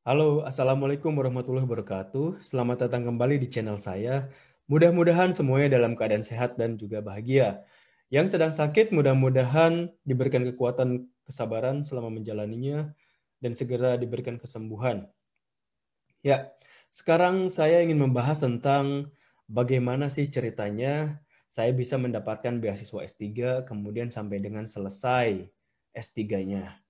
Halo, Assalamualaikum warahmatullahi wabarakatuh. Selamat datang kembali di channel saya. Mudah-mudahan semuanya dalam keadaan sehat dan juga bahagia. Yang sedang sakit, mudah-mudahan diberikan kekuatan kesabaran selama menjalaninya dan segera diberikan kesembuhan. Ya, sekarang saya ingin membahas tentang bagaimana sih ceritanya saya bisa mendapatkan beasiswa S3 kemudian sampai dengan selesai S3-nya.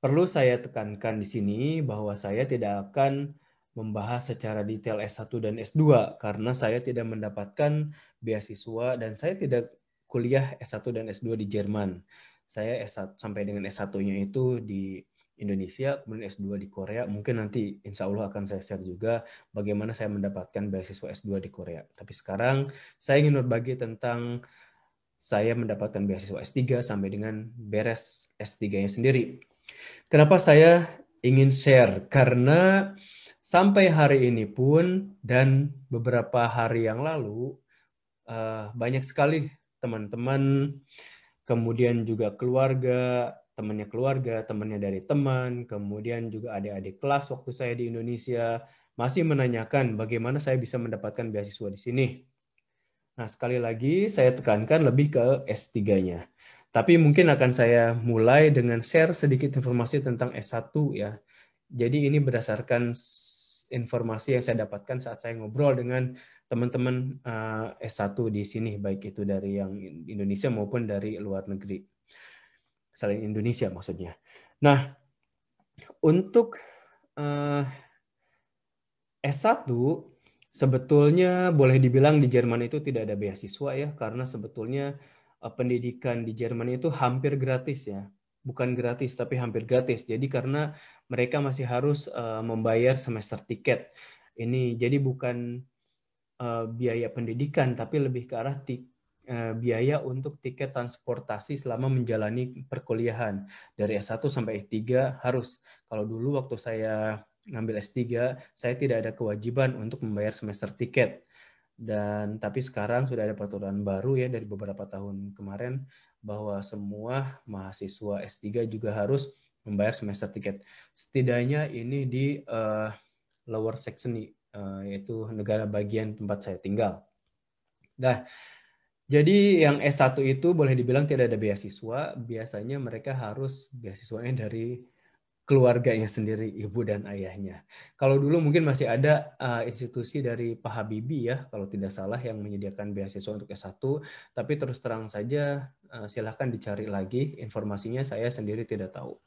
Perlu saya tekankan di sini bahwa saya tidak akan membahas secara detail S1 dan S2 karena saya tidak mendapatkan beasiswa dan saya tidak kuliah S1 dan S2 di Jerman. Saya S1 sampai dengan S1-nya itu di Indonesia, kemudian S2 di Korea. Mungkin nanti insya Allah akan saya share juga bagaimana saya mendapatkan beasiswa S2 di Korea. Tapi sekarang saya ingin berbagi tentang saya mendapatkan beasiswa S3 sampai dengan beres S3-nya sendiri. Kenapa saya ingin share? Karena sampai hari ini pun dan beberapa hari yang lalu banyak sekali teman-teman, kemudian juga keluarga, temannya dari teman, kemudian juga adik-adik kelas waktu saya di Indonesia masih menanyakan bagaimana saya bisa mendapatkan beasiswa di sini. Nah, sekali lagi saya tekankan lebih ke S3-nya. Tapi mungkin akan saya mulai dengan share sedikit informasi tentang S1 ya. Jadi ini berdasarkan informasi yang saya dapatkan saat saya ngobrol dengan teman-teman S1 di sini, baik itu dari yang Indonesia maupun dari luar negeri. Selain Indonesia maksudnya. Nah, untuk uh, S1 sebetulnya boleh dibilang di Jerman itu tidak ada beasiswa ya, karena sebetulnya pendidikan di Jerman itu hampir gratis ya. Bukan gratis, tapi hampir gratis. Jadi karena mereka masih harus membayar semester tiket. Ini jadi bukan biaya pendidikan, tapi lebih ke arah biaya untuk tiket transportasi selama menjalani perkuliahan. Dari S1 sampai S3 harus. Kalau dulu waktu saya ngambil S3, saya tidak ada kewajiban untuk membayar semester tiket. Dan tapi sekarang sudah ada peraturan baru ya dari beberapa tahun kemarin bahwa semua mahasiswa S3 juga harus membayar semester tiket. Setidaknya ini di lower Saxony, yaitu negara bagian tempat saya tinggal. Nah, jadi yang S1 itu boleh dibilang tidak ada beasiswa, biasanya mereka harus beasiswanya dari keluarganya sendiri, ibu dan ayahnya. Kalau dulu mungkin masih ada institusi dari Pak Habibie ya, kalau tidak salah yang menyediakan beasiswa untuk S1, tapi terus terang saja silahkan dicari lagi informasinya, saya sendiri tidak tahu.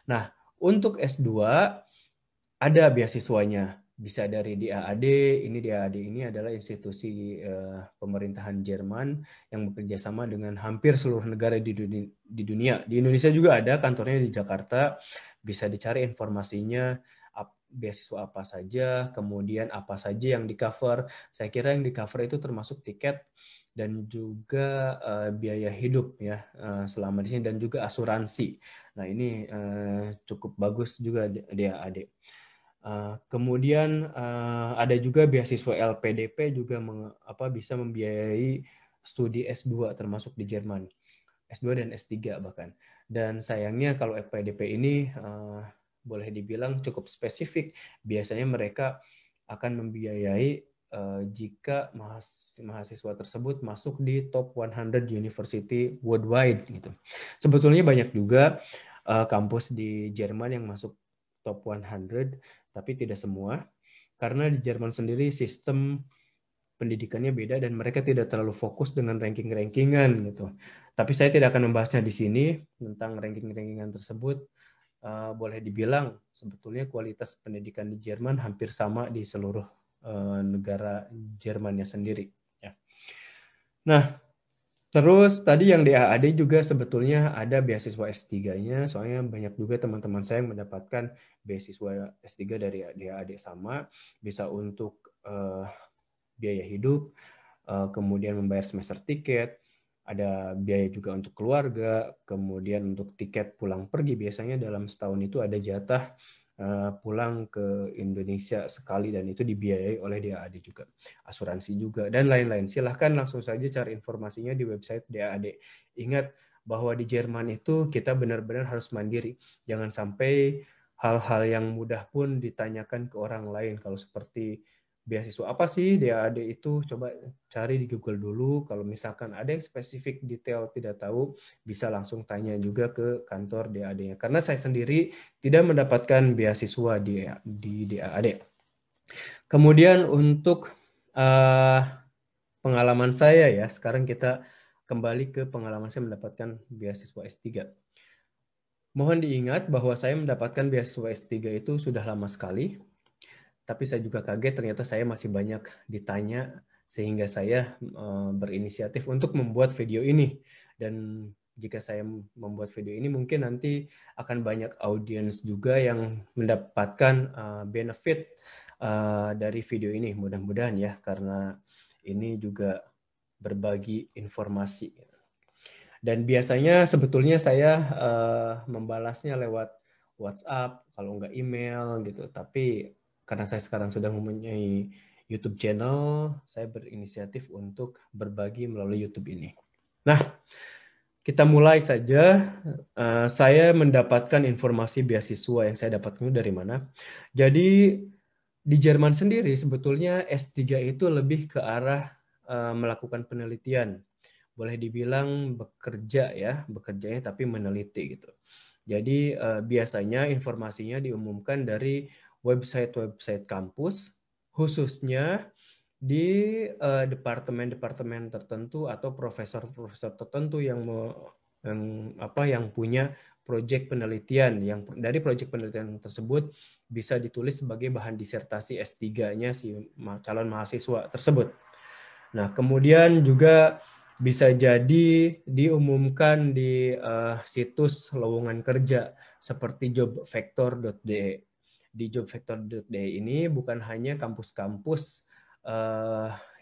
Nah, untuk S2 ada beasiswanya, bisa dari DAAD. Ini DAAD ini adalah institusi pemerintahan Jerman yang bekerja sama dengan hampir seluruh negara di dunia. Di Indonesia juga ada, kantornya di Jakarta. Bisa dicari informasinya, beasiswa apa saja, kemudian apa saja yang di cover. Saya kira yang di cover itu termasuk tiket dan juga biaya hidup ya selama di sini, dan juga asuransi. Nah, ini cukup bagus juga DAAD. Kemudian ada juga beasiswa LPDP juga bisa membiayai studi S2 termasuk di Jerman. S2 dan S3 bahkan. Dan sayangnya kalau LPDP ini boleh dibilang cukup spesifik. Biasanya mereka akan membiayai jika mahasiswa tersebut masuk di top 100 university worldwide gitu. Sebetulnya banyak juga kampus di Jerman yang masuk top 100, tapi tidak semua. Karena di Jerman sendiri sistem pendidikannya beda dan mereka tidak terlalu fokus dengan ranking-rankingan gitu. Tapi saya tidak akan membahasnya di sini tentang ranking-rankingan tersebut. Boleh dibilang sebetulnya kualitas pendidikan di Jerman hampir sama di seluruh negara Jermannya sendiri. Ya. Nah, terus tadi yang di AAD juga sebetulnya ada beasiswa S3-nya, soalnya banyak juga teman-teman saya yang mendapatkan beasiswa S3 dari DAAD sama, bisa untuk biaya hidup, kemudian membayar semester tiket, ada biaya juga untuk keluarga, kemudian untuk tiket pulang pergi, biasanya dalam setahun itu ada jatah pulang ke Indonesia sekali dan itu dibiayai oleh DAAD juga, asuransi juga dan lain-lain. Silahkan langsung saja cari informasinya di website DAAD. Ingat bahwa di Jerman itu kita benar-benar harus mandiri, jangan sampai hal-hal yang mudah pun ditanyakan ke orang lain. Kalau seperti beasiswa apa sih DAAD itu, coba cari di Google dulu. Kalau misalkan ada yang spesifik detail tidak tahu, bisa langsung tanya juga ke kantor DAAD-nya. Karena saya sendiri tidak mendapatkan beasiswa di DAAD. Kemudian untuk pengalaman saya ya, sekarang kita kembali ke pengalaman saya mendapatkan beasiswa S3. Mohon diingat bahwa saya mendapatkan beasiswa S3 itu sudah lama sekali, tapi saya juga kaget ternyata saya masih banyak ditanya sehingga saya berinisiatif untuk membuat video ini. Dan jika saya membuat video ini mungkin nanti akan banyak audiens juga yang mendapatkan benefit dari video ini, mudah-mudahan ya, karena ini juga berbagi informasi. Dan biasanya sebetulnya saya membalasnya lewat WhatsApp, kalau nggak email gitu. Tapi karena saya sekarang sudah mempunyai YouTube channel, saya berinisiatif untuk berbagi melalui YouTube ini. Nah, kita mulai saja. Saya mendapatkan informasi beasiswa yang saya dapatkan dari mana. Jadi di Jerman sendiri sebetulnya S3 itu lebih ke arah melakukan penelitian. Boleh dibilang bekerja ya, bekerjanya tapi meneliti gitu. Jadi biasanya informasinya diumumkan dari website-website kampus, khususnya di departemen-departemen tertentu atau profesor-profesor tertentu yang punya proyek penelitian, yang dari proyek penelitian tersebut bisa ditulis sebagai bahan disertasi S3-nya si calon mahasiswa tersebut. Nah, kemudian juga bisa jadi diumumkan di situs lowongan kerja seperti jobvector.de. Di jobvector.de ini bukan hanya kampus-kampus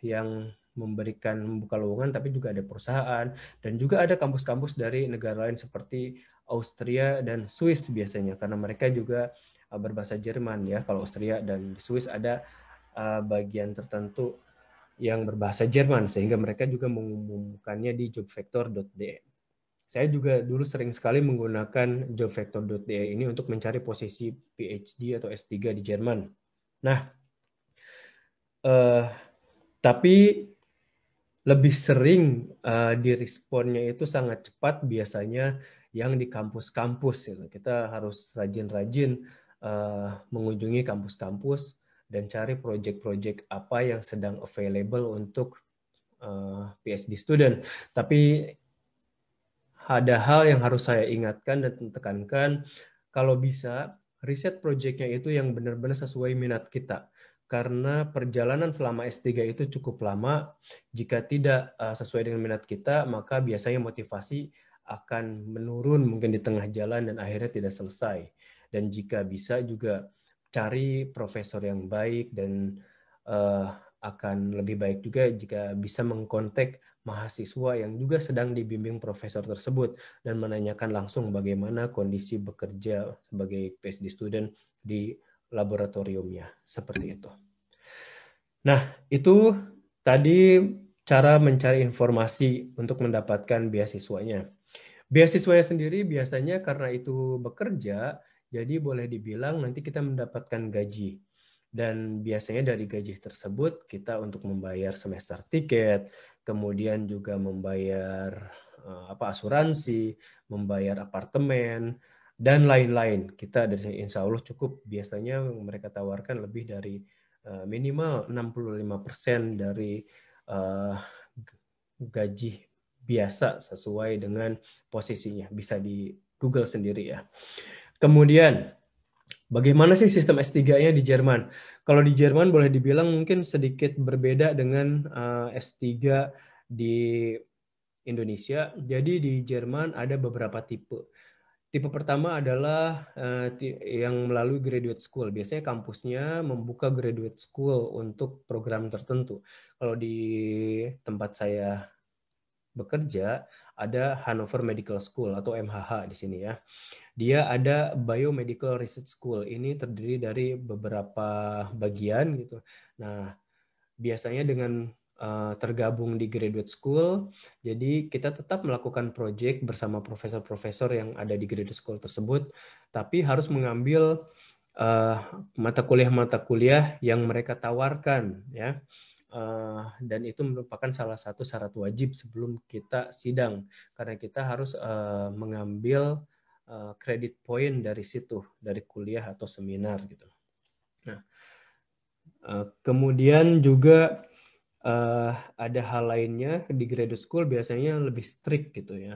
yang membuka lowongan, tapi juga ada perusahaan dan juga ada kampus-kampus dari negara lain seperti Austria dan Swiss biasanya, karena mereka juga berbahasa Jerman ya. Kalau Austria dan Swiss ada bagian tertentu yang berbahasa Jerman, sehingga mereka juga mengumumkannya di jobvector.de. Saya juga dulu sering sekali menggunakan jobvector.de ini untuk mencari posisi PhD atau S3 di Jerman. Nah, tapi lebih sering diresponnya itu sangat cepat biasanya yang di kampus-kampus. Gitu. Kita harus rajin-rajin mengunjungi kampus-kampus dan cari proyek-proyek apa yang sedang available untuk PhD student. Tapi ada hal yang harus saya ingatkan dan tekankan, kalau bisa riset proyeknya itu yang benar-benar sesuai minat kita. Karena perjalanan selama S3 itu cukup lama. Jika tidak sesuai dengan minat kita, maka biasanya motivasi akan menurun mungkin di tengah jalan dan akhirnya tidak selesai. Dan jika bisa juga cari profesor yang baik dan akan lebih baik juga jika bisa mengkontak mahasiswa yang juga sedang dibimbing profesor tersebut dan menanyakan langsung bagaimana kondisi bekerja sebagai PhD student di laboratoriumnya, seperti itu. Nah, itu tadi cara mencari informasi untuk mendapatkan beasiswanya. Beasiswanya sendiri biasanya karena itu bekerja, jadi boleh dibilang nanti kita mendapatkan gaji. Dan biasanya dari gaji tersebut kita untuk membayar semester tiket, kemudian juga membayar asuransi, membayar apartemen, dan lain-lain. Kita dari insya Allah cukup, biasanya mereka tawarkan lebih dari minimal 65% dari gaji biasa sesuai dengan posisinya. Bisa di Google sendiri ya. Kemudian, bagaimana sih sistem S3-nya di Jerman? Kalau di Jerman boleh dibilang mungkin sedikit berbeda dengan S3 di Indonesia. Jadi di Jerman ada beberapa tipe. Tipe pertama adalah yang melalui graduate school. Biasanya kampusnya membuka graduate school untuk program tertentu. Kalau di tempat saya bekerja, ada Hannover Medical School atau MHH di sini ya. Dia ada Biomedical Research School. Ini terdiri dari beberapa bagian gitu. Nah, biasanya dengan tergabung di graduate school. Jadi kita tetap melakukan project bersama profesor-profesor yang ada di graduate school tersebut, tapi harus mengambil mata kuliah yang mereka tawarkan, ya. Dan itu merupakan salah satu syarat wajib sebelum kita sidang, karena kita harus mengambil kredit point dari situ, dari kuliah atau seminar gitu. Nah, kemudian juga ada hal lainnya di graduate school biasanya lebih strict gitu ya.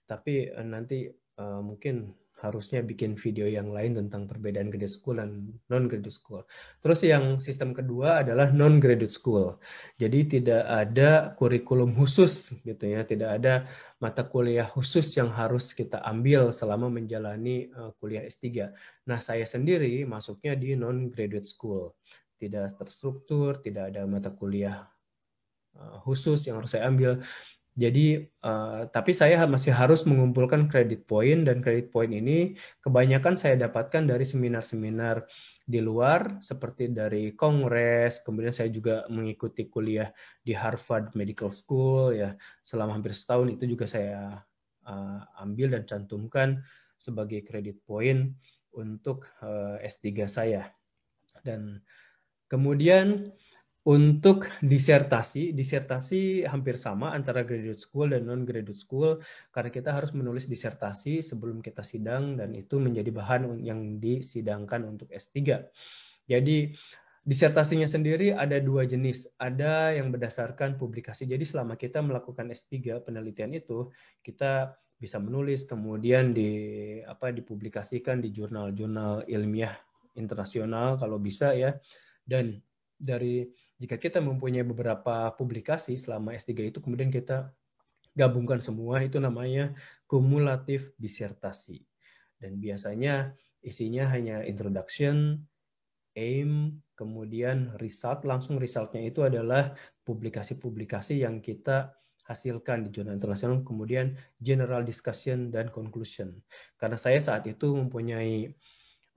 Tapi nanti mungkin harusnya bikin video yang lain tentang perbedaan graduate school dan non-graduate school. Terus yang sistem kedua adalah non-graduate school. Jadi tidak ada kurikulum khusus gitu ya, tidak ada mata kuliah khusus yang harus kita ambil selama menjalani kuliah S3. Nah, saya sendiri masuknya di non-graduate school. Tidak terstruktur, tidak ada mata kuliah khusus yang harus saya ambil. Jadi, tapi saya masih harus mengumpulkan kredit point, dan kredit point ini kebanyakan saya dapatkan dari seminar-seminar di luar, seperti dari kongres. Kemudian saya juga mengikuti kuliah di Harvard Medical School ya, selama hampir setahun. Itu juga saya ambil dan cantumkan sebagai kredit point untuk S3 saya. Dan kemudian untuk disertasi hampir sama antara graduate school dan non-graduate school, karena kita harus menulis disertasi sebelum kita sidang, dan itu menjadi bahan yang disidangkan untuk S3. Jadi disertasinya sendiri ada dua jenis, ada yang berdasarkan publikasi. Jadi selama kita melakukan S3 penelitian itu, kita bisa menulis, kemudian dipublikasikan di jurnal-jurnal ilmiah internasional kalau bisa ya. Dan jika kita mempunyai beberapa publikasi selama S3 itu, kemudian kita gabungkan semua, itu namanya kumulatif disertasi. Dan biasanya isinya hanya introduction, aim, kemudian result. Langsung resultnya itu adalah publikasi-publikasi yang kita hasilkan di jurnal internasional, kemudian general discussion dan conclusion. Karena saya saat itu mempunyai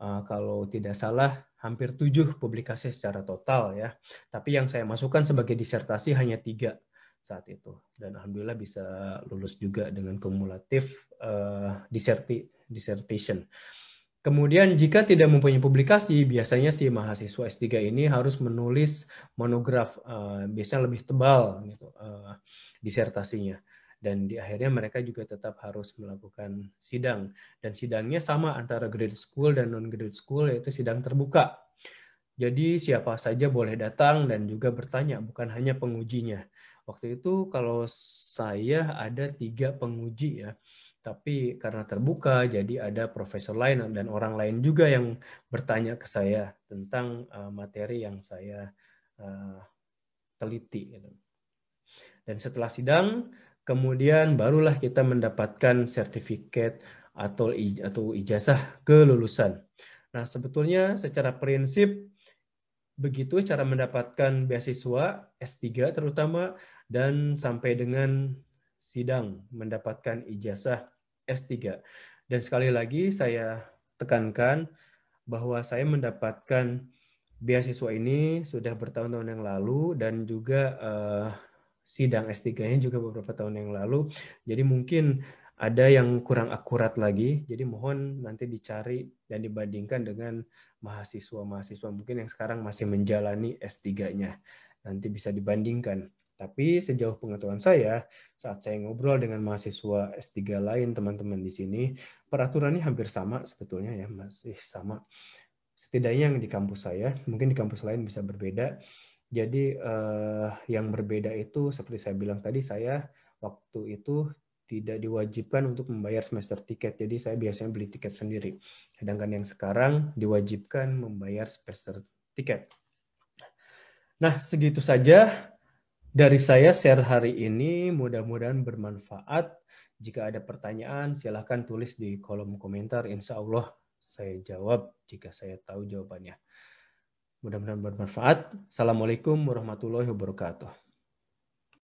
kalau tidak salah hampir 7 publikasi secara total ya. Tapi yang saya masukkan sebagai disertasi hanya 3 saat itu. Dan alhamdulillah bisa lulus juga dengan kumulatif dissertation. Kemudian jika tidak mempunyai publikasi, biasanya si mahasiswa S3 ini harus menulis monograf, biasanya lebih tebal gitu, disertasinya. Dan di akhirnya mereka juga tetap harus melakukan sidang. Dan sidangnya sama antara graduate school dan non-graduate school, yaitu sidang terbuka. Jadi siapa saja boleh datang dan juga bertanya, bukan hanya pengujinya. Waktu itu kalau saya ada 3 penguji ya, tapi karena terbuka, jadi ada profesor lain dan orang lain juga yang bertanya ke saya tentang materi yang saya teliti. Dan setelah sidang, kemudian barulah kita mendapatkan sertifikat atau ijazah kelulusan. Nah, sebetulnya secara prinsip begitu cara mendapatkan beasiswa S3 terutama, dan sampai dengan sidang mendapatkan ijazah S3. Dan sekali lagi saya tekankan bahwa saya mendapatkan beasiswa ini sudah bertahun-tahun yang lalu, dan juga sidang S3-nya juga beberapa tahun yang lalu. Jadi mungkin ada yang kurang akurat lagi. Jadi mohon nanti dicari dan dibandingkan dengan mahasiswa-mahasiswa mungkin yang sekarang masih menjalani S3-nya. Nanti bisa dibandingkan. Tapi sejauh pengetahuan saya, saat saya ngobrol dengan mahasiswa S3 lain, teman-teman di sini, peraturannya hampir sama sebetulnya ya, masih sama. Setidaknya yang di kampus saya, mungkin di kampus lain bisa berbeda. Jadi yang berbeda itu seperti saya bilang tadi, saya waktu itu tidak diwajibkan untuk membayar semester tiket. Jadi saya biasanya beli tiket sendiri. Sedangkan yang sekarang diwajibkan membayar semester tiket. Nah, segitu saja dari saya share hari ini. Mudah-mudahan bermanfaat. Jika ada pertanyaan, silakan tulis di kolom komentar. Insya Allah saya jawab jika saya tahu jawabannya. Mudah-mudahan bermanfaat. Assalamualaikum warahmatullahi wabarakatuh.